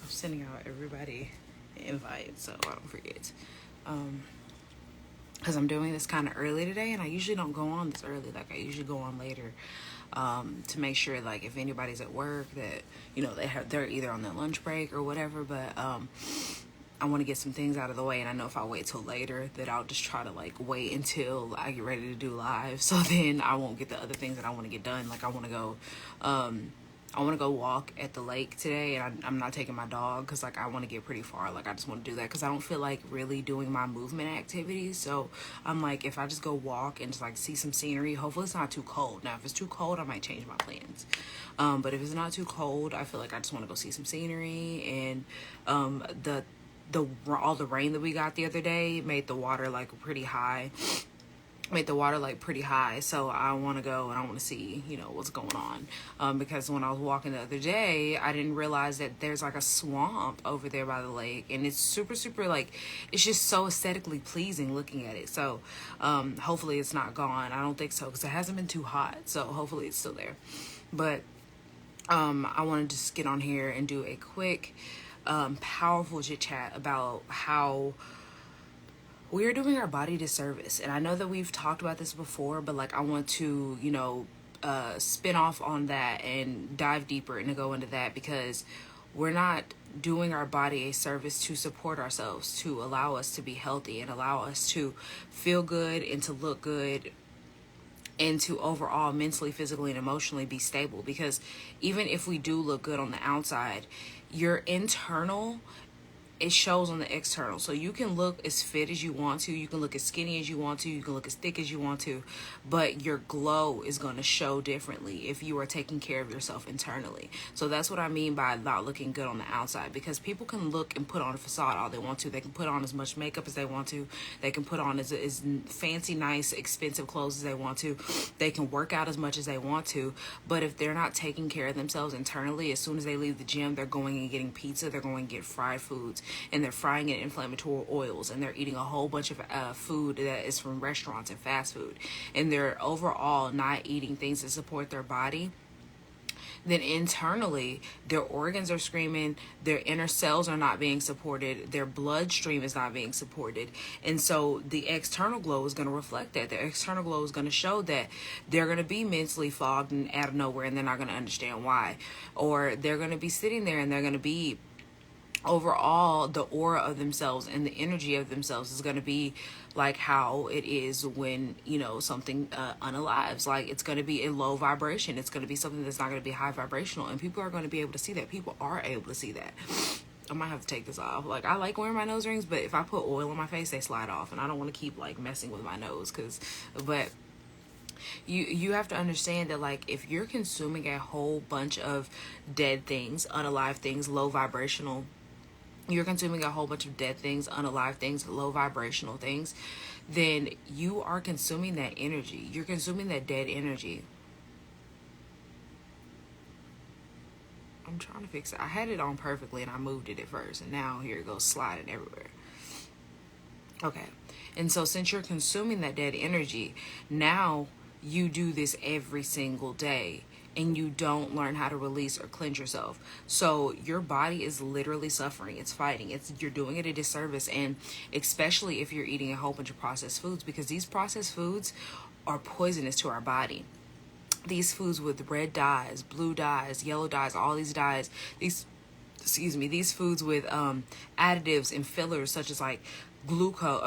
sending out everybody an invite so I don't forget. Because I'm doing this kind of early today, and I usually don't go on this early. Like, I usually go on later, to make sure, like, if anybody's at work that, you know, they're either on their lunch break or whatever. But I want to get some things out of the way, and I know if I wait till later that I'll just try to, like, wait until I get ready to do live, so then I won't get the other things that I want to get done. Like, I want to go walk at the lake today, and I'm not taking my dog because, like, I want to get pretty far. Like, I just want to do that because I don't feel like really doing my movement activities. So I'm like, if I just go walk and just, like, see some scenery, hopefully it's not too cold. Now, if it's too cold, I might change my plans. But if it's not too cold, I feel like I just want to go see some scenery. And all the rain that we got the other day made the water, like, pretty high. So I want to go and I want to see, you know, what's going on, because when I was walking the other day, I didn't realize that there's, like, a swamp over there by the lake, and it's super, like, it's just so aesthetically pleasing looking at it. So hopefully it's not gone. I don't think so, because it hasn't been too hot, so hopefully it's still there. But I want to just get on here and do a quick powerful chit chat about how we're doing our body disservice. And I know that we've talked about this before, but, like, I want to, you know, spin off on that and dive deeper and to go into that, because we're not doing our body a service to support ourselves, to allow us to be healthy and allow us to feel good and to look good and to overall mentally, physically, and emotionally be stable. Because even if we do look good on the outside, your internal, it shows on the external. So you can look as fit as you want to, you can look as skinny as you want to, you can look as thick as you want to, but your glow is going to show differently if you are taking care of yourself internally. So that's what I mean by not looking good on the outside, because people can look and put on a facade all they want to. They can put on as much makeup as they want to. They can put on as fancy, nice, expensive clothes as they want to. They can work out as much as they want to, but if they're not taking care of themselves internally, as soon as they leave the gym, they're going and getting pizza, they're going to get fried foods, and they're frying in inflammatory oils, and they're eating a whole bunch of food that is from restaurants and fast food, and they're overall not eating things that support their body, then internally their organs are screaming, their inner cells are not being supported, their bloodstream is not being supported. And so the external glow is going to reflect that. The external glow is going to show that they're going to be mentally fogged and out of nowhere, and they're not going to understand why. Or they're going to be sitting there and they're going to be, overall, the aura of themselves and the energy of themselves is going to be like how it is when, you know, something unalives. Like, it's going to be a low vibration. It's going to be something that's not going to be high vibrational, and people are going to be able to see that. People are able to see that. I might have to take this off. Like, I like wearing my nose rings, but if I put oil on my face, they slide off, and I don't want to keep, like, messing with my nose, but you have to understand that, like, if you're consuming a whole bunch of dead things, unalive things, low vibrational, you're consuming a whole bunch of dead things, unalive things, low vibrational things, then you are consuming that energy. You're consuming that dead energy. I'm trying to fix it. I had it on perfectly and I moved it at first, and now here it goes sliding everywhere. Okay. And so since you're consuming that dead energy, now you do this every single day, and you don't learn how to release or cleanse yourself. So your body is literally suffering. It's fighting. You're doing it a disservice. And especially if you're eating a whole bunch of processed foods, because these processed foods are poisonous to our body. These foods with red dyes, blue dyes, yellow dyes, all these dyes, these foods with additives and fillers such as, like, glucose,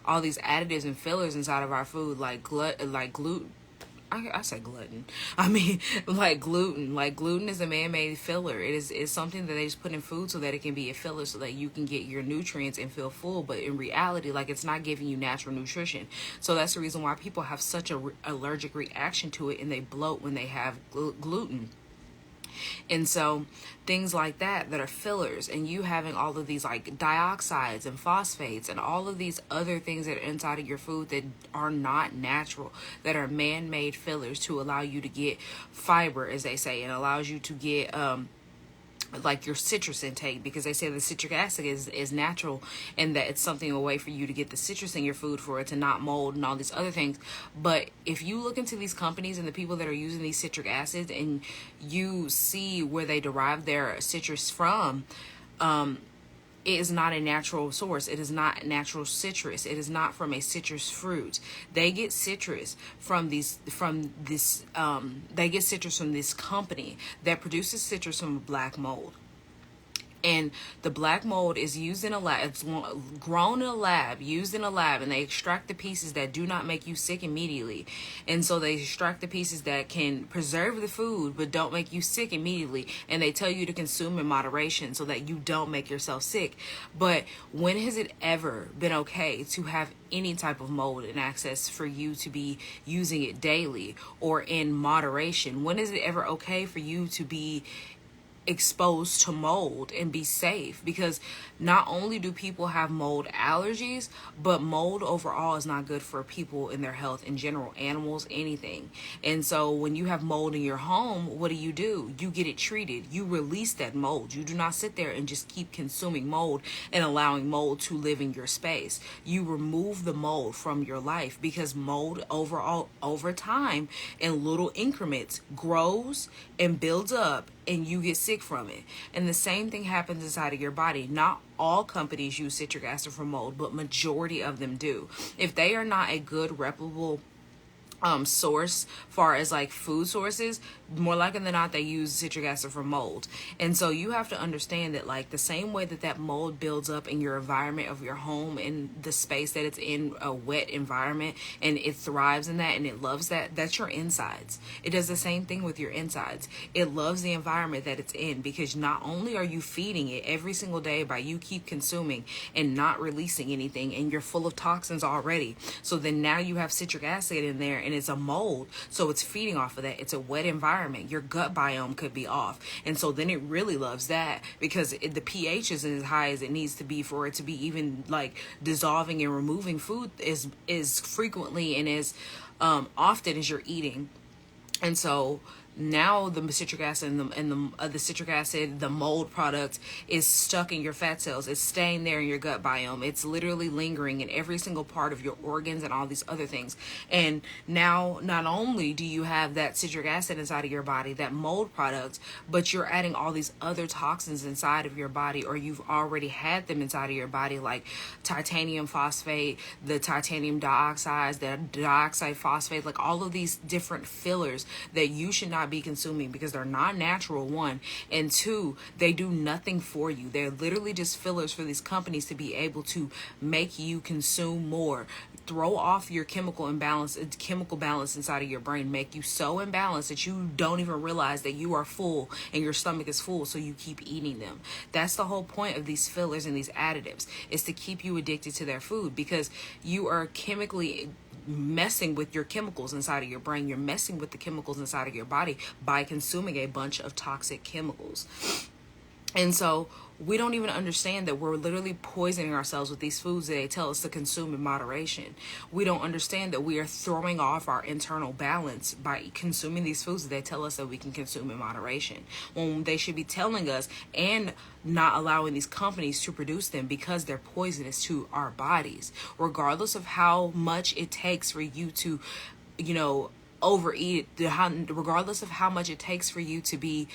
all these additives and fillers inside of our food, like gluten. I said glutton. I mean, like gluten. Like, gluten is a man-made filler. It's something that they just put in food so that it can be a filler so that you can get your nutrients and feel full. But in reality, like, it's not giving you natural nutrition. So that's the reason why people have such a allergic reaction to it, and they bloat when they have gluten. And so things like that are fillers, and you having all of these, like, dioxides and phosphates and all of these other things that are inside of your food that are not natural, that are man-made fillers to allow you to get fiber, as they say, and allows you to get like your citrus intake, because they say the citric acid is natural, and that it's something, a way for you to get the citrus in your food for it to not mold and all these other things. But if you look into these companies and the people that are using these citric acids, and you see where they derive their citrus from, it is not a natural source. It is not natural citrus. It is not from a citrus fruit. They get citrus from they get citrus from this company that produces citrus from black mold. And the black mold is used in a lab. It's grown in a lab, used in a lab, and they extract the pieces that do not make you sick immediately. And so they extract the pieces that can preserve the food but don't make you sick immediately. And they tell you to consume in moderation so that you don't make yourself sick. But when has it ever been okay to have any type of mold in access for you to be using it daily or in moderation? When is it ever okay for you to be exposed to mold and be safe? Because not only do people have mold allergies, but mold overall is not good for people in their health in general, animals, anything. And so when you have mold in your home, what do? You get it treated. You release that mold. You do not sit there and just keep consuming mold and allowing mold to live in your space. You remove the mold from your life, because mold overall, over time, in little increments, grows and builds up, and you get sick from it. And the same thing happens inside of your body. Not all companies use citric acid for mold, but majority of them do. If they are not a good, reputable source far as like food sources, more likely than not they use citric acid for mold. And so you have to understand that, like, the same way that mold builds up in your environment of your home, in the space that it's in, a wet environment, and it thrives in that and it loves that, that's your insides. It does the same thing with your insides. It loves the environment that it's in, because not only are you feeding it every single day by you keep consuming and not releasing anything, and you're full of toxins already, so then now you have citric acid in there, and it's a mold, so it's feeding off of that. It's a wet environment. Your gut biome could be off, and so then it really loves that, because the pH isn't as high as it needs to be for it to be even like dissolving and removing food is frequently and as often as you're eating. And so now the citric acid the citric acid, the mold product, is stuck in your fat cells. It's staying there in your gut biome. It's literally lingering in every single part of your organs and all these other things. And now not only do you have that citric acid inside of your body, that mold product, but you're adding all these other toxins inside of your body, or you've already had them inside of your body, like titanium phosphate, the titanium dioxide, the dioxide phosphate, like all of these different fillers that you should not be consuming, because they're not natural, one, and two, they do nothing for you. They're literally just fillers for these companies to be able to make you consume more, throw off your chemical balance inside of your brain, make you so imbalanced that you don't even realize that you are full and your stomach is full, so you keep eating them. That's the whole point of these fillers and these additives, is to keep you addicted to their food, because you are chemically messing with your chemicals inside of your brain. You're messing with the chemicals inside of your body by consuming a bunch of toxic chemicals. And so we don't even understand that we're literally poisoning ourselves with these foods that they tell us to consume in moderation. We don't understand that we are throwing off our internal balance by consuming these foods that they tell us that we can consume in moderation, when they should be telling us and not allowing these companies to produce them, because they're poisonous to our bodies, regardless of how much it takes for you to, overeat, regardless of how much it takes for you to be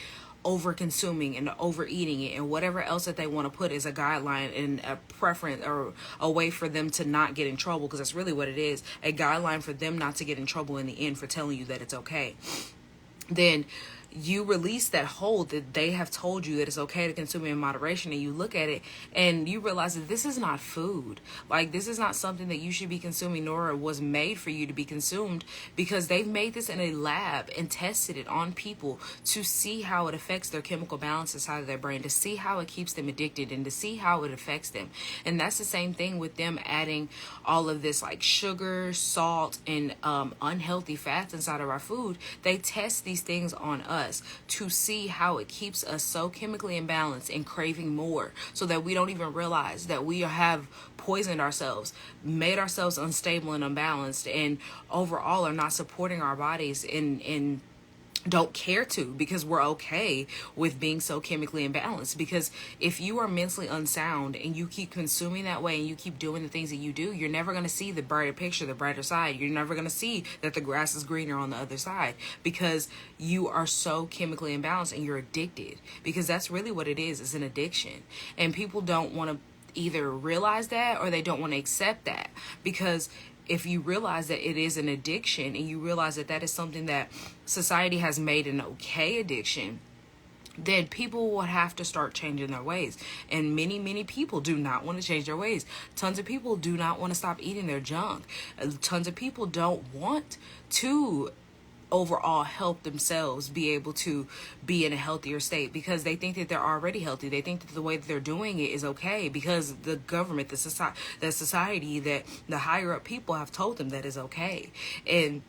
over consuming and overeating it, and whatever else that they want to put as a guideline and a preference or a way for them to not get in trouble, because that's really what it is, a guideline for them not to get in trouble in the end for telling you that it's okay. Then you release that hold that they have told you that it's okay to consume it in moderation, and you look at it and you realize that this is not food. Like, this is not something that you should be consuming, nor was made for you to be consumed, because they've made this in a lab and tested it on people to see how it affects their chemical balance inside of their brain, to see how it keeps them addicted, and to see how it affects them. And that's the same thing with them adding all of this like sugar, salt, and unhealthy fats inside of our food. They test these things on us to see how it keeps us so chemically imbalanced and craving more, so that we don't even realize that we have poisoned ourselves, made ourselves unstable and unbalanced, and overall are not supporting our bodies in don't care to, because we're okay with being so chemically imbalanced. Because if you are mentally unsound and you keep consuming that way and you keep doing the things that you do, you're never going to see the brighter picture, the brighter side. You're never going to see that the grass is greener on the other side, because you are so chemically imbalanced and you're addicted. Because that's really what it is. It's an addiction. And people don't want to either realize that, or they don't want to accept that. Because if you realize that it is an addiction, and you realize that that is something that society has made an okay addiction, then people would have to start changing their ways. And many people do not want to change their ways. Tons of people do not want to stop eating their junk. Tons of people don't want to overall help themselves be able to be in a healthier state, because they think that they're already healthy. They think that the way that they're doing it is okay, because the government, the society, that the higher up people have told them that is okay. And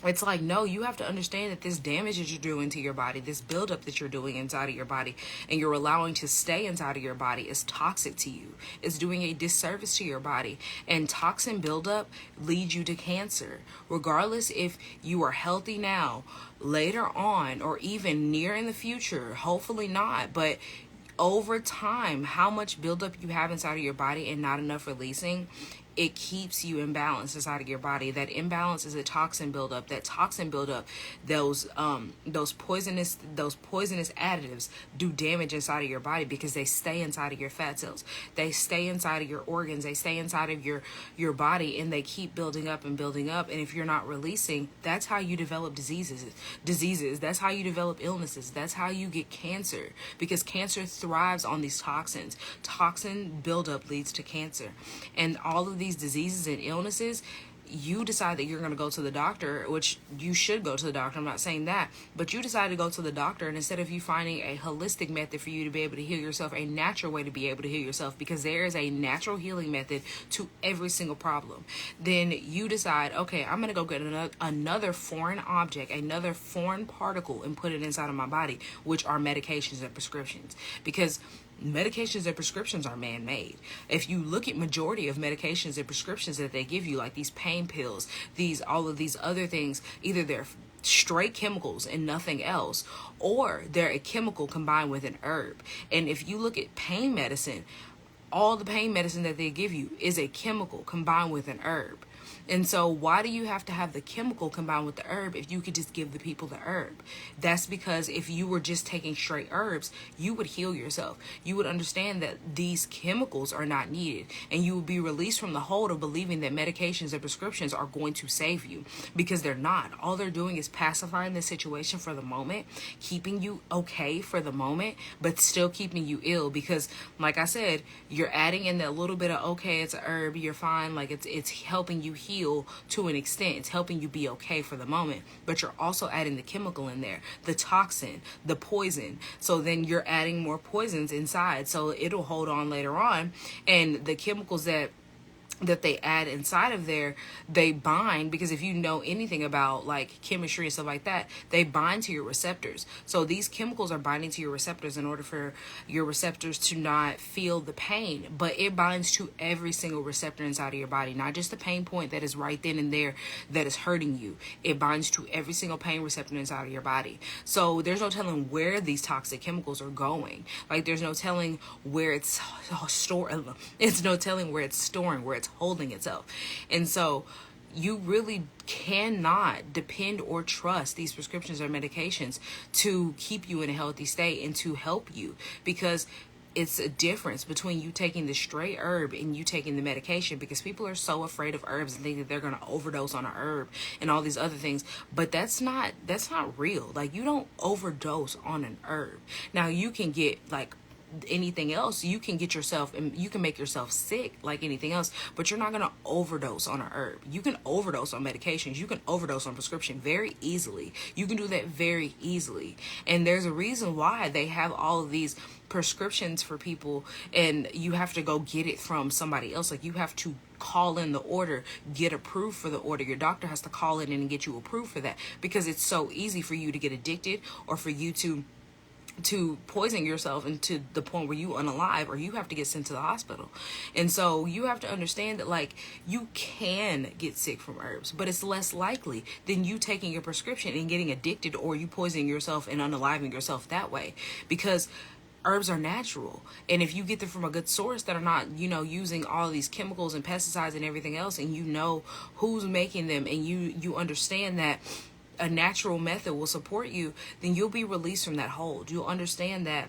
it's like, no, you have to understand that this damage that you're doing to your body, this buildup that you're doing inside of your body, and you're allowing to stay inside of your body, is toxic to you. It's doing a disservice to your body. And toxin buildup leads you to cancer. Regardless if you are healthy now, later on, or even near in the future, hopefully not, but over time, how much buildup you have inside of your body and not enough releasing, it keeps you imbalanced inside of your body. That imbalance is a toxin buildup. That toxin buildup, those poisonous additives do damage inside of your body, because they stay inside of your fat cells. They stay inside of your organs. They stay inside of your body, and they keep building up and building up. And if you're not releasing, that's how you develop diseases. That's how you develop illnesses. That's how you get cancer, because cancer thrives on these toxins. Toxin buildup leads to cancer. And all of these diseases and illnesses, you decide that you're going to go to the doctor, which you should go to the doctor. I'm not saying that, but you decide to go to the doctor, and instead of you finding a holistic method for you to be able to heal yourself, a natural way to be able to heal yourself, because there is a natural healing method to every single problem, then you decide, okay, I'm going to go get another foreign object, another foreign particle, and put it inside of my body, which are medications and prescriptions. Because medications and prescriptions are man-made. If you look at majority of medications and prescriptions that they give you, like these pain pills, all of these other things, either they're straight chemicals and nothing else, or they're a chemical combined with an herb. And if you look at pain medicine, all the pain medicine that they give you is a chemical combined with an herb. And so why do you have to have the chemical combined with the herb if you could just give the people the herb? That's because if you were just taking straight herbs, you would heal yourself. You would understand that these chemicals are not needed, and you would be released from the hold of believing that medications and prescriptions are going to save you, because they're not. All they're doing is pacifying the situation for the moment, keeping you okay for the moment, but still keeping you ill, because like I said, you're adding in that little bit of, okay, it's a herb, you're fine, like it's helping you heal to an extent. It's helping you be okay for the moment, but you're also adding the chemical in there, the toxin, the poison. So then you're adding more poisons inside, so it'll hold on later on. And the chemicals that they add inside of there, they bind, because if you know anything about like chemistry and stuff like that, they bind to your receptors. So these chemicals are binding to your receptors in order for your receptors to not feel the pain, but it binds to every single receptor inside of your body, not just the pain point that is right then and there that is hurting you. It binds to every single pain receptor inside of your body. So there's no telling where these toxic chemicals are going. Like there's no telling where it's stored. It's no telling where it's storing, where it's holding itself. And so you really cannot depend or trust these prescriptions or medications to keep you in a healthy state and to help you, because it's a difference between you taking the straight herb and you taking the medication, because people are so afraid of herbs and think that they're going to overdose on a herb and all these other things. But that's not real. Like, you don't overdose on an herb. Now you can get like anything else, you can get yourself, and you can make yourself sick like anything else, but you're not going to overdose on a herb. You can overdose on medications. You can overdose on prescription very easily. You can do that very easily. And there's a reason why they have all of these prescriptions for people, and you have to go get it from somebody else. Like, you have to call in the order, get approved for the order. Your doctor has to call in and get you approved for that, because it's so easy for you to get addicted, or for you to to poison yourself into the point where you unalive or you have to get sent to the hospital. And so you have to understand that like you can get sick from herbs, but it's less likely than you taking your prescription and getting addicted, or you poisoning yourself and unaliving yourself that way, because herbs are natural. And if you get them from a good source that are not, using all these chemicals and pesticides and everything else, and you know who's making them, and you understand that a natural method will support you, then you'll be released from that hold. You'll understand that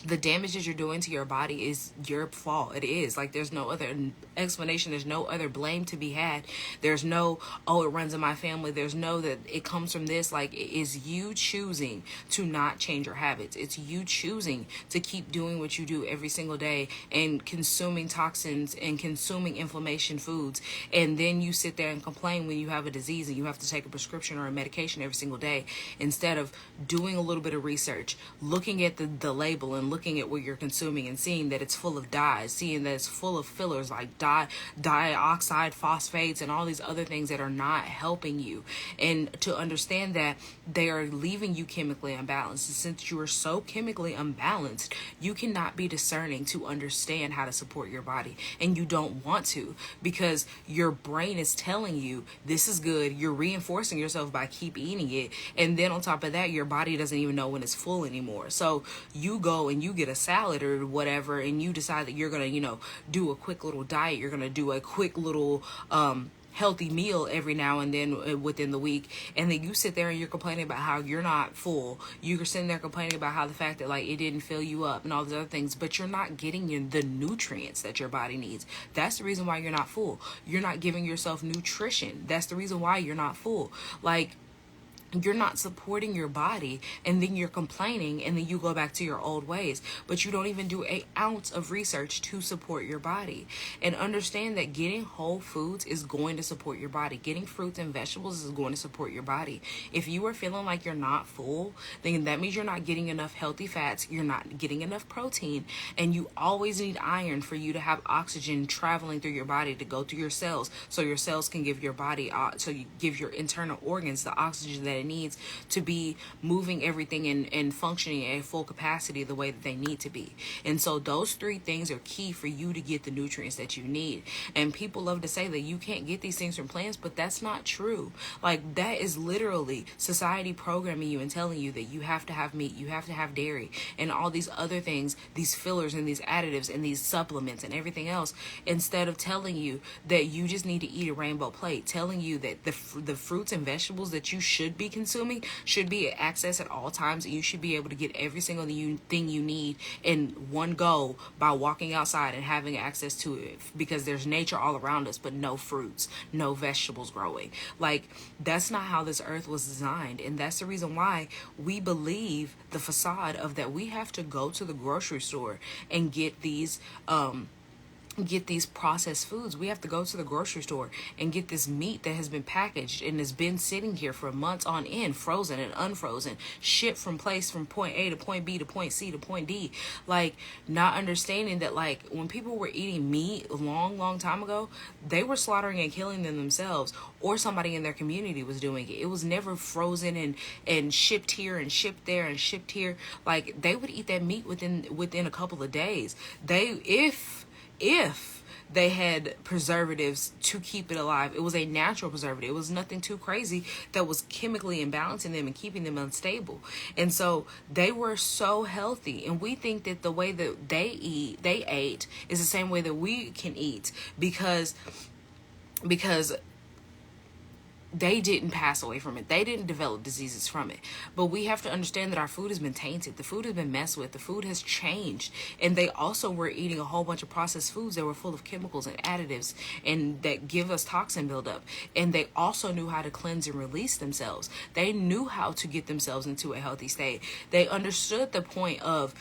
the damage that you're doing to your body is your fault. It is. Like, there's no other explanation. There's no other blame to be had. There's no, oh, it runs in my family. There's no that it comes from this. Like, it is you choosing to not change your habits. It's you choosing to keep doing what you do every single day and consuming toxins and consuming inflammation foods. And then you sit there and complain when you have a disease and you have to take a prescription or a medication every single day, instead of doing a little bit of research, looking at the label and looking at what you're consuming and seeing that it's full of dyes, seeing that it's full of fillers like dioxide, phosphates, and all these other things that are not helping you. And to understand that they are leaving you chemically unbalanced. And since you are so chemically unbalanced, you cannot be discerning to understand how to support your body. And you don't want to, because your brain is telling you this is good. You're reinforcing yourself by keep eating it. And then on top of that, your body doesn't even know when it's full anymore. So you go and you get a salad or whatever, and you decide that you're going to, do a quick little diet. You're going to do a quick little, healthy meal every now and then within the week, and then you sit there and you're complaining about how you're not full. You're sitting there complaining about how the fact that like it didn't fill you up and all these other things, but you're not getting the nutrients that your body needs. That's the reason why you're not full. You're not giving yourself nutrition. That's the reason why you're not full. Like, you're not supporting your body, and then you're complaining, and then you go back to your old ways, but you don't even do an ounce of research to support your body. And understand that getting whole foods is going to support your body. Getting fruits and vegetables is going to support your body. If you are feeling like you're not full, then that means you're not getting enough healthy fats, you're not getting enough protein, and you always need iron for you to have oxygen traveling through your body to go through your cells, so your cells can give your body, so you give your internal organs the oxygen that it needs to be moving everything and functioning at full capacity the way that they need to be. And so those three things are key for you to get the nutrients that you need. And people love to say that you can't get these things from plants, but that's not true. Like, that is literally society programming you and telling you that you have to have meat, you have to have dairy, and all these other things, these fillers and these additives and these supplements and everything else, instead of telling you that you just need to eat a rainbow plate, telling you that the fruits and vegetables that you should be consuming should be accessed at all times, and you should be able to get every single thing you need in one go by walking outside and having access to it, because there's nature all around us, but no fruits, no vegetables growing. Like, that's not how this earth was designed. And that's the reason why we believe the facade of that we have to go to the grocery store and get these processed foods. We have to go to the grocery store and get this meat that has been packaged and has been sitting here for months on end, frozen and unfrozen, shipped from point A to point B to point C to point D. Like, not understanding that, like, when people were eating meat a long time ago, they were slaughtering and killing them themselves, or somebody in their community was doing it. It was never frozen and shipped here and shipped there and shipped here. Like, they would eat that meat within a couple of days. If they had preservatives to keep it alive, it was a natural preservative. It was nothing too crazy that was chemically imbalancing them and keeping them unstable. And so they were so healthy. And we think that the way that they ate is the same way that we can eat, because they didn't pass away from it. They didn't develop diseases from it. But we have to understand that our food has been tainted. The food has been messed with. The food has changed. And they also were eating a whole bunch of processed foods that were full of chemicals and additives and that give us toxin buildup. And they also knew how to cleanse and release themselves. They knew how to get themselves into a healthy state. They understood the point of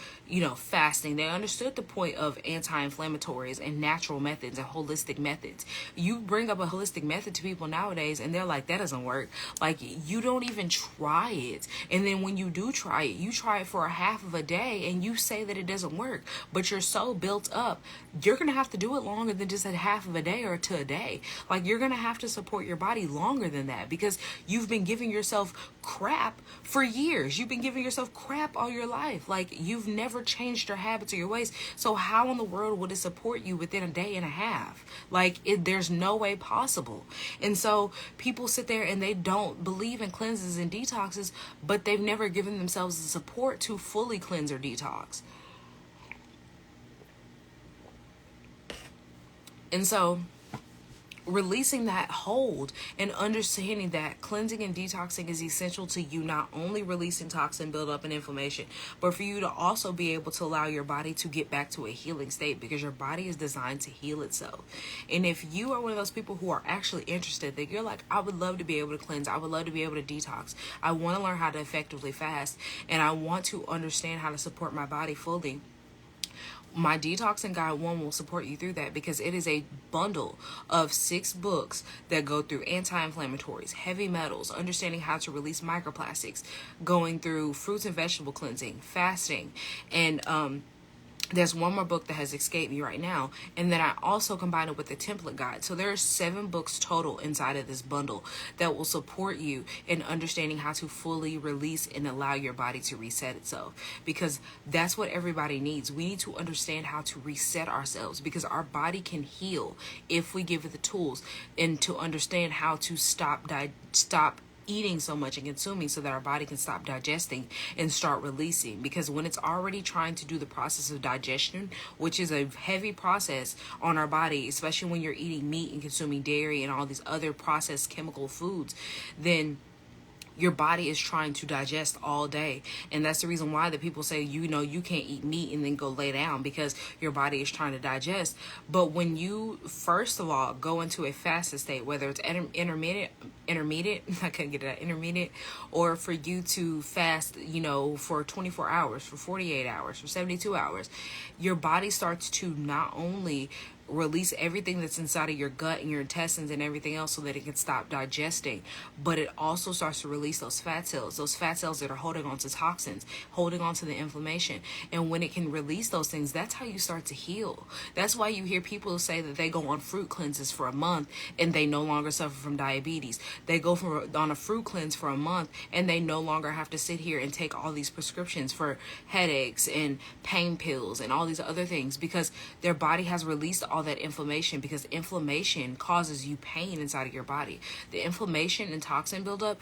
fasting. They understood the point of anti-inflammatories and natural methods and holistic methods. You bring up a holistic method to people nowadays and they're like, that doesn't work. Like, you don't even try it. And then when you do try it, you try it for a half of a day and you say that it doesn't work, but you're so built up, you're going to have to do it longer than just a half of a day or to a day. Like, you're going to have to support your body longer than that because you've been giving yourself crap for years. You've been giving yourself crap all your life. Like, you've never changed your habits or your ways. So how in the world would it support you within a day and a half? Like, there's no way possible. And so people sit there and they don't believe in cleanses and detoxes, but they've never given themselves the support to fully cleanse or detox. And so releasing that hold and understanding that cleansing and detoxing is essential to you not only releasing toxin buildup and inflammation, but for you to also be able to allow your body to get back to a healing state, because your body is designed to heal itself. And if you are one of those people who are actually interested, that you're like, I would love to be able to cleanse, I would love to be able to detox, I want to learn how to effectively fast, and I want to understand how to support my body fully, my Detoxing Guide 1 will support you through that, because it is a bundle of 6 books that go through anti-inflammatories, heavy metals, understanding how to release microplastics, going through fruits and vegetable cleansing, fasting, and there's one more book that has escaped me right now, and then I also combine it with the template guide. So there are 7 books total inside of this bundle that will support you in understanding how to fully release and allow your body to reset itself, because that's what everybody needs. We need to understand how to reset ourselves, because our body can heal if we give it the tools, and to understand how to stop eating so much and consuming, so that our body can stop digesting and start releasing. Because when it's already trying to do the process of digestion, which is a heavy process on our body, especially when you're eating meat and consuming dairy and all these other processed chemical foods, then your body is trying to digest all day. And that's the reason why the people say, you can't eat meat and then go lay down, because your body is trying to digest. But when you, first of all, go into a fasted state, whether it's intermediate, I couldn't get that, intermediate, or for you to fast, for 24 hours, for 48 hours, for 72 hours, your body starts to not only release everything that's inside of your gut and your intestines and everything else so that it can stop digesting, but it also starts to release those fat cells that are holding on to toxins, holding on to the inflammation. And when it can release those things, that's how you start to heal. That's why you hear people say that they go on fruit cleanses for a month and they no longer suffer from diabetes. They go on a fruit cleanse for a month and they no longer have to sit here and take all these prescriptions for headaches and pain pills and all these other things, because their body has released all that inflammation, because inflammation causes you pain inside of your body. The inflammation and toxin buildup,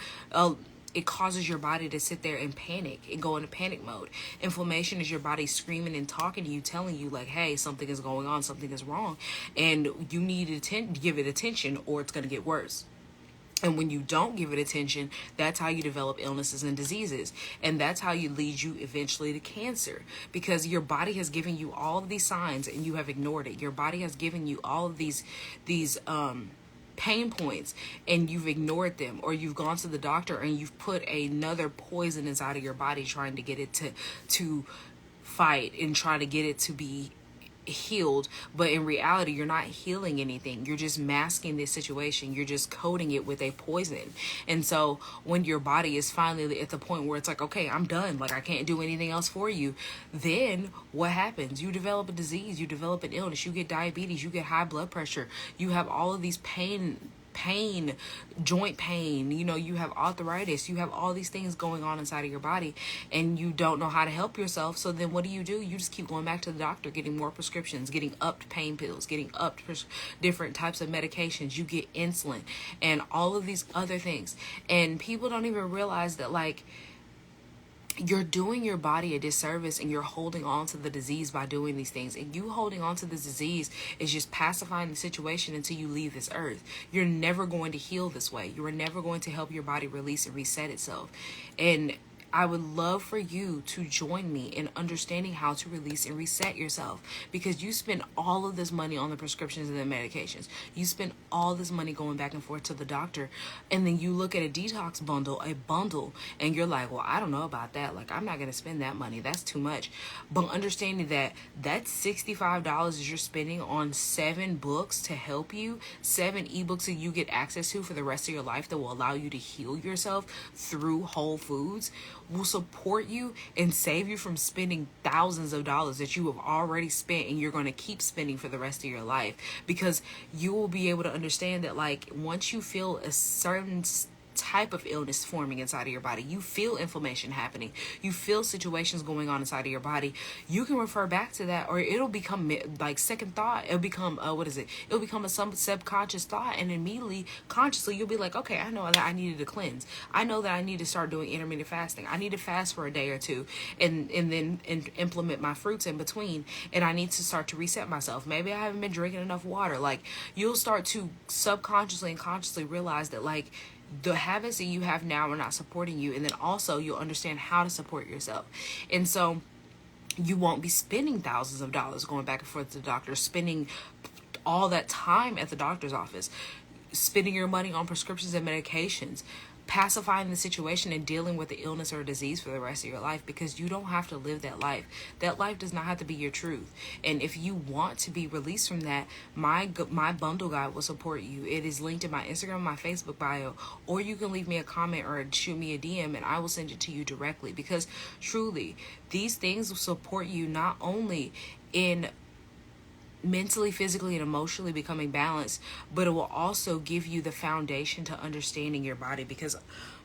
it causes your body to sit there and panic and go into panic mode. Inflammation is your body screaming and talking to you, telling you like, hey, something is going on, something is wrong, and you need to give it attention or it's going to get worse. And when you don't give it attention, that's how you develop illnesses and diseases. And that's how you lead you eventually to cancer, because your body has given you all of these signs and you have ignored it. Your body has given you all of these pain points and you've ignored them, or you've gone to the doctor and you've put another poison inside of your body trying to get it to fight and try to get it to be healed. But in reality, you're not healing anything. You're just masking this situation. You're just coating it with a poison. And so when your body is finally at the point where it's like, okay, I'm done, like I can't do anything else for you, then what happens? You develop a disease, you develop an illness, you get diabetes, you get high blood pressure, you have all of these pain, joint pain, you have arthritis, you have all these things going on inside of your body, and you don't know how to help yourself. So then what do? You just keep going back to the doctor, getting more prescriptions, getting upped pain pills, getting upped different types of medications. You get insulin and all of these other things. And people don't even realize that, like, you're doing your body a disservice and you're holding on to the disease by doing these things. And you holding on to this disease is just pacifying the situation until you leave this earth. You're never going to heal this way. You are never going to help your body release and reset itself. And I would love for you to join me in understanding how to release and reset yourself, because you spend all of this money on the prescriptions and the medications. You spend all this money going back and forth to the doctor, and then you look at a detox bundle, and you're like, well, I don't know about that. Like, I'm not going to spend that money. That's too much. But understanding that that's $65 you're spending on 7 books to help you, 7 ebooks that you get access to for the rest of your life that will allow you to heal yourself through whole foods, will support you and save you from spending thousands of dollars that you have already spent and you're going to keep spending for the rest of your life. Because you will be able to understand that, like, once you feel a certain type of illness forming inside of your body, you feel inflammation happening, you feel situations going on inside of your body, you can refer back to that, or it'll become like second thought. It'll become it'll become a some subconscious thought, and immediately consciously you'll be like, okay, I know that I needed to cleanse, I know that I need to start doing intermittent fasting, I need to fast for a day or two, and then implement my fruits in between, and I need to start to reset myself. Maybe I haven't been drinking enough water. Like, you'll start to subconsciously and consciously realize that, like, the habits that you have now are not supporting you, and then also you'll understand how to support yourself. And so you won't be spending thousands of dollars going back and forth to the doctor, spending all that time at the doctor's office, spending your money on prescriptions and medications, pacifying the situation and dealing with the illness or disease for the rest of your life, because you don't have to live that life. That life does not have to be your truth. And if you want to be released from that, my bundle guide will support you. It is linked in my Instagram, my Facebook bio, or you can leave me a comment or shoot me a DM and I will send it to you directly, because truly these things will support you not only in mentally, physically, and emotionally becoming balanced, but it will also give you the foundation to understanding your body, because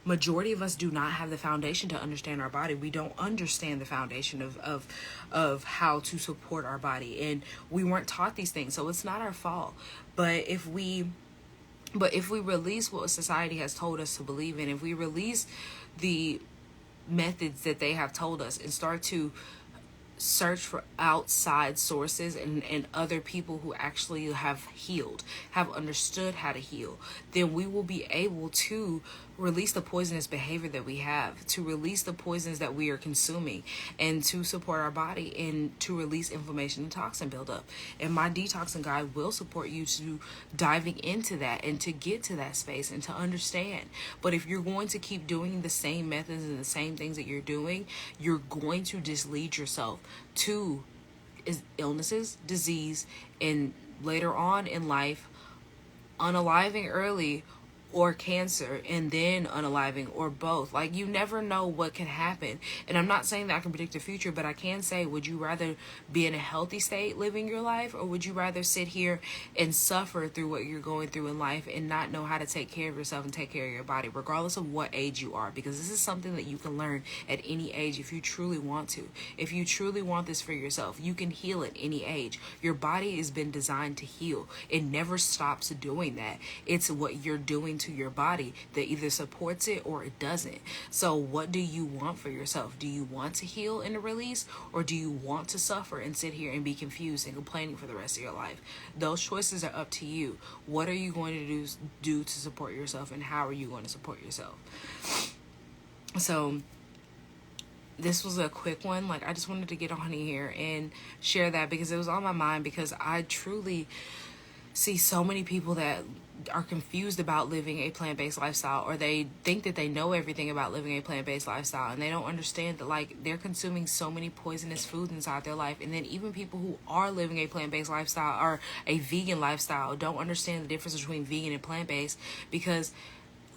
majority of us do not have the foundation to understand our body. We don't understand the foundation of how to support our body, and we weren't taught these things, so it's not our fault. But if we release what society has told us to believe in, if we release the methods that they have told us and start to search for outside sources and other people who actually have healed, have understood how to heal, then we will be able to release the poisonous behavior that we have, to release the poisons that we are consuming, and to support our body and to release inflammation and toxin buildup. And my detoxing guide will support you to diving into that and to get to that space and to understand. But if you're going to keep doing the same methods and the same things that you're doing, you're going to just lead yourself to illnesses, disease, and later on in life, unaliving early, or cancer, and then unaliving, or both. Like, you never know what can happen. And I'm not saying that I can predict the future, but I can say, would you rather be in a healthy state living your life, or would you rather sit here and suffer through what you're going through in life and not know how to take care of yourself and take care of your body, regardless of what age you are? Because this is something that you can learn at any age if you truly want to. If you truly want this for yourself, you can heal at any age. Your body has been designed to heal. It never stops doing that. It's what you're doing to your body that either supports it or it doesn't. So what do you want for yourself? Do you want to heal and release, or do you want to suffer and sit here and be confused and complaining for the rest of your life? Those choices are up to you. What are you going to do to support yourself, and how are you going to support yourself? So this was a quick one. Like, I just wanted to get on here and share that because it was on my mind, because I truly see so many people that are confused about living a plant-based lifestyle, or they think that they know everything about living a plant-based lifestyle, and they don't understand that, like, they're consuming so many poisonous foods inside their life. And then even people who are living a plant-based lifestyle or a vegan lifestyle don't understand the difference between vegan and plant-based, because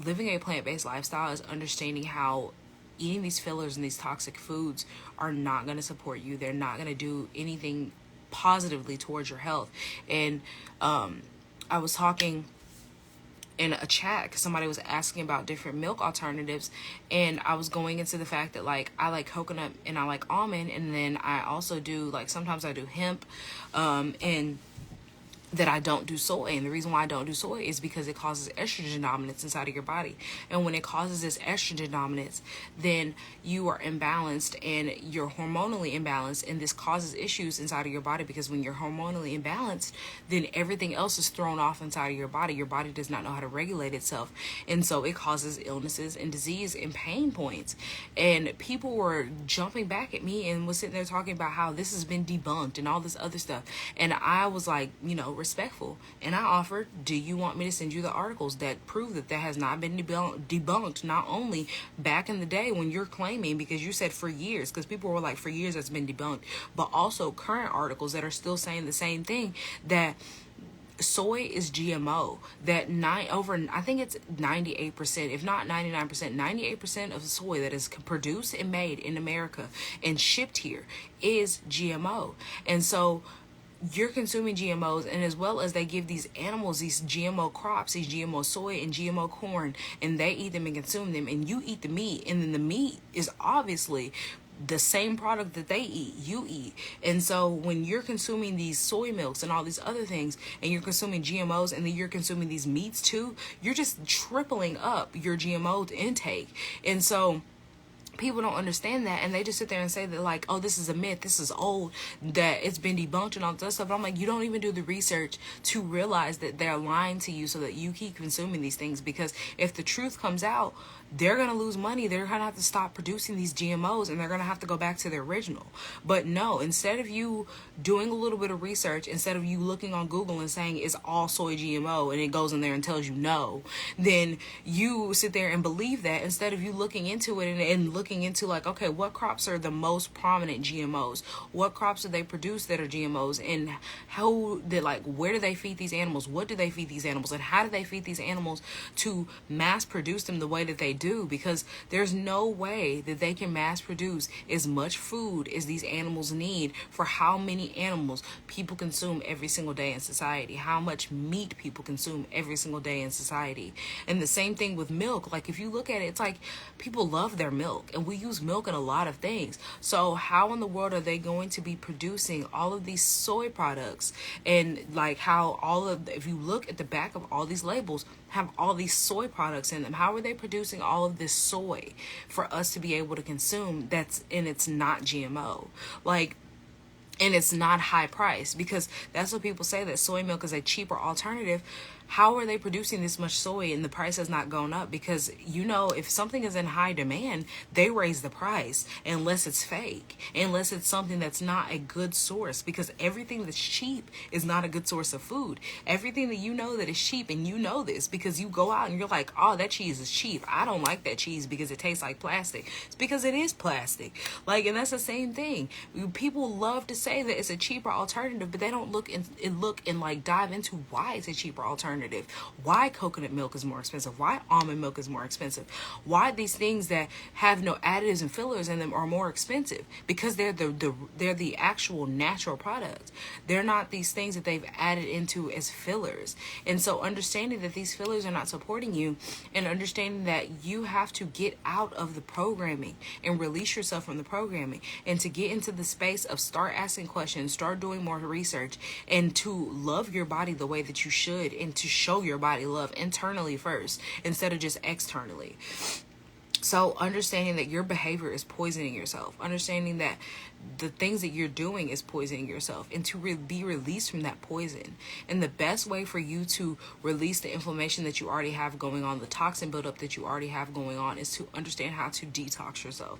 living a plant-based lifestyle is understanding how eating these fillers and these toxic foods are not going to support you. They're not going to do anything positively towards your health. And I was talking in a chat because somebody was asking about different milk alternatives, and I was going into the fact that, like, I like coconut and I like almond, and then I also do, like, sometimes I do hemp, and that I don't do soy. And the reason why I don't do soy is because it causes estrogen dominance inside of your body. And when it causes this estrogen dominance, then you are imbalanced and you're hormonally imbalanced, and this causes issues inside of your body, because when you're hormonally imbalanced, then everything else is thrown off inside of your body. Your body does not know how to regulate itself, and so it causes illnesses and disease and pain points. And people were jumping back at me and was sitting there talking about how this has been debunked and all this other stuff, and I was like, respectful, and I offered, do you want me to send you the articles that prove that has not been debunked, not only back in the day when you're claiming, because you said for years, because people were like, for years that's been debunked, but also current articles that are still saying the same thing, that soy is GMO, that I think it's 98%, if not 99%, 98% of the soy that is produced and made in America and shipped here is GMO. And so you're consuming GMOs, and as well as they give these animals these GMO crops, these GMO soy and GMO corn, and they eat them and consume them, and you eat the meat, and then the meat is obviously the same product that they eat, you eat. And so when you're consuming these soy milks and all these other things, and you're consuming GMOs, and then you're consuming these meats too, you're just tripling up your GMO intake. And so people don't understand that, and they just sit there and say that, like, oh, this is a myth, this is old, that it's been debunked and all that stuff. But I'm like, you don't even do the research to realize that they're lying to you so that you keep consuming these things. Because if the truth comes out, they're going to lose money. They're going to have to stop producing these GMOs, and they're going to have to go back to the original. But no, instead of you doing a little bit of research, instead of you looking on Google and saying it's all soy GMO, and it goes in there and tells you no, then you sit there and believe that, instead of you looking into it and looking into, like, okay, what crops are the most prominent GMOs? What crops do they produce that are GMOs? And where do they feed these animals? What do they feed these animals? And how do they feed these animals to mass produce them the way that they do? Because there's no way that they can mass produce as much food as these animals need for how many animals people consume every single day in society, how much meat people consume every single day in society. And the same thing with milk. Like, if you look at it, it's like people love their milk, and we use milk in a lot of things. So how in the world are they going to be producing all of these soy products? And like, how if you look at the back of all these labels, have all these soy products in them. How are they producing all of this soy for us to be able to consume? It's not GMO. Like, and it's not high price, because that's what people say, that soy milk is a cheaper alternative. How are they producing this much soy and the price has not gone up? Because, if something is in high demand, they raise the price, unless it's fake, unless it's something that's not a good source, because everything that's cheap is not a good source of food. Everything that is cheap, and this because you go out and you're like, oh, that cheese is cheap, I don't like that cheese because it tastes like plastic. It's because it is plastic. Like, and that's the same thing. People love to say that it's a cheaper alternative, but they don't look and like dive into why it's a cheaper alternative. Why coconut milk is more expensive, why almond milk is more expensive, why these things that have no additives and fillers in them are more expensive, because they're the actual natural product. They're not these things that they've added into as fillers. And so understanding that these fillers are not supporting you, and understanding that you have to get out of the programming and release yourself from the programming, and to get into the space of start asking questions, start doing more research, and to love your body the way that you should, and to show your body love internally first instead of just externally. So understanding that your behavior is poisoning yourself, understanding that the things that you're doing is poisoning yourself, and to be released from that poison. And the best way for you to release the inflammation that you already have going on, the toxin buildup that you already have going on, is to understand how to detox yourself.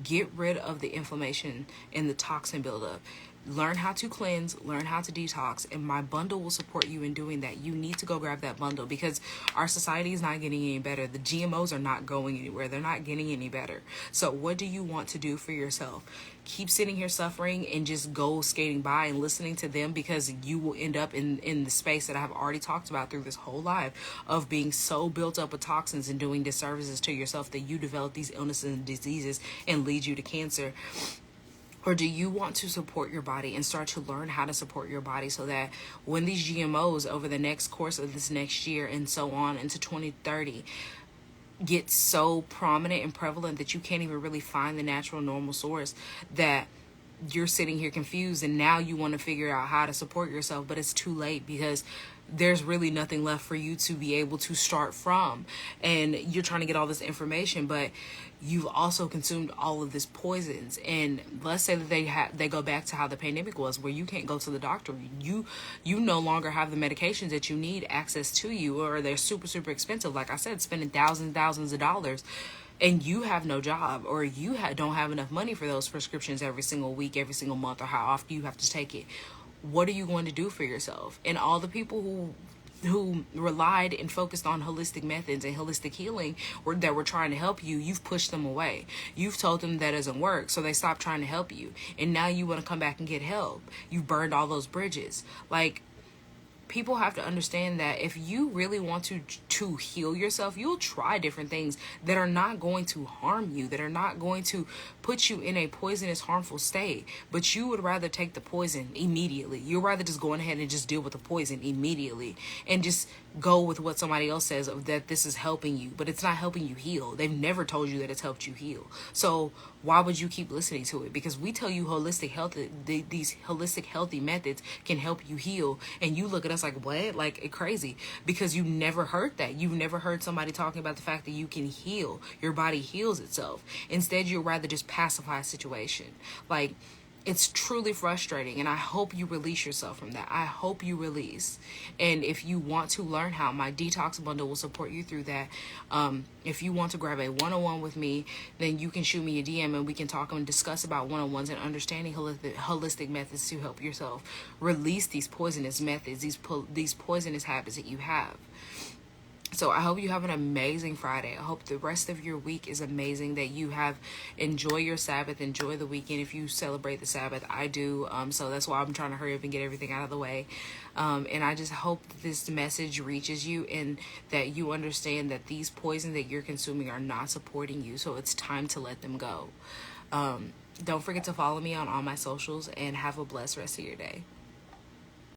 Get rid of the inflammation and the toxin buildup. Learn how to cleanse, learn how to detox, and my bundle will support you in doing that. You need to go grab that bundle, because our society is not getting any better. The GMOs are not going anywhere. They're not getting any better. So what do you want to do for yourself? Keep sitting here suffering and just go skating by and listening to them, because you will end up in the space that I have already talked about through this whole life, of being so built up with toxins and doing disservices to yourself that you develop these illnesses and diseases and lead you to cancer. Or do you want to support your body and start to learn how to support your body, so that when these GMOs over the next course of this next year and so on into 2030 get so prominent and prevalent that you can't even really find the natural normal source, that you're sitting here confused, and now you want to figure out how to support yourself, but it's too late, because there's really nothing left for you to be able to start from. And you're trying to get all this information, but you've also consumed all of this poisons. And let's say that they go back to how the pandemic was, where you can't go to the doctor. You no longer have the medications that you need access to you, or they're super, super expensive. Like I said, spending thousands of dollars, and you have no job, or you don't have enough money for those prescriptions every single week, every single month, or how often you have to take it. What are you going to do for yourself? And all the people who relied and focused on holistic methods and holistic healing, or that were trying to help you, you've pushed them away. You've told them that doesn't work, so they stopped trying to help you. And now you want to come back and get help. You've burned all those bridges. Like, people have to understand that if you really want to heal yourself, you'll try different things that are not going to harm you, that are not going to put you in a poisonous, harmful state. But you would rather take the poison immediately. You'd rather just go ahead and just deal with the poison immediately, and just go with what somebody else says of that this is helping you, but it's not helping you heal. They've never told you that it's helped you heal. So why would you keep listening to it? Because we tell you holistic health, these holistic healthy methods can help you heal, and you look at us like, what? Like, crazy, because you never heard that. You've never heard somebody talking about the fact that you can heal. Your body heals itself. Instead, you'd rather just pacify a situation. Like, it's truly frustrating, and I hope you release yourself from that. I hope you release. And if you want to learn how, my detox bundle will support you through that. If you want to grab a one-on-one with me, then you can shoot me a DM, and we can talk and discuss about one-on-ones and understanding holistic methods to help yourself release these poisonous methods, these poisonous habits that you have. So I hope you have an amazing Friday. I hope the rest of your week is amazing, that you enjoy your Sabbath, enjoy the weekend if you celebrate the Sabbath. I do. So that's why I'm trying to hurry up and get everything out of the way. And I just hope this message reaches you, and that you understand that these poisons that you're consuming are not supporting you. So it's time to let them go. Don't forget to follow me on all my socials, and have a blessed rest of your day.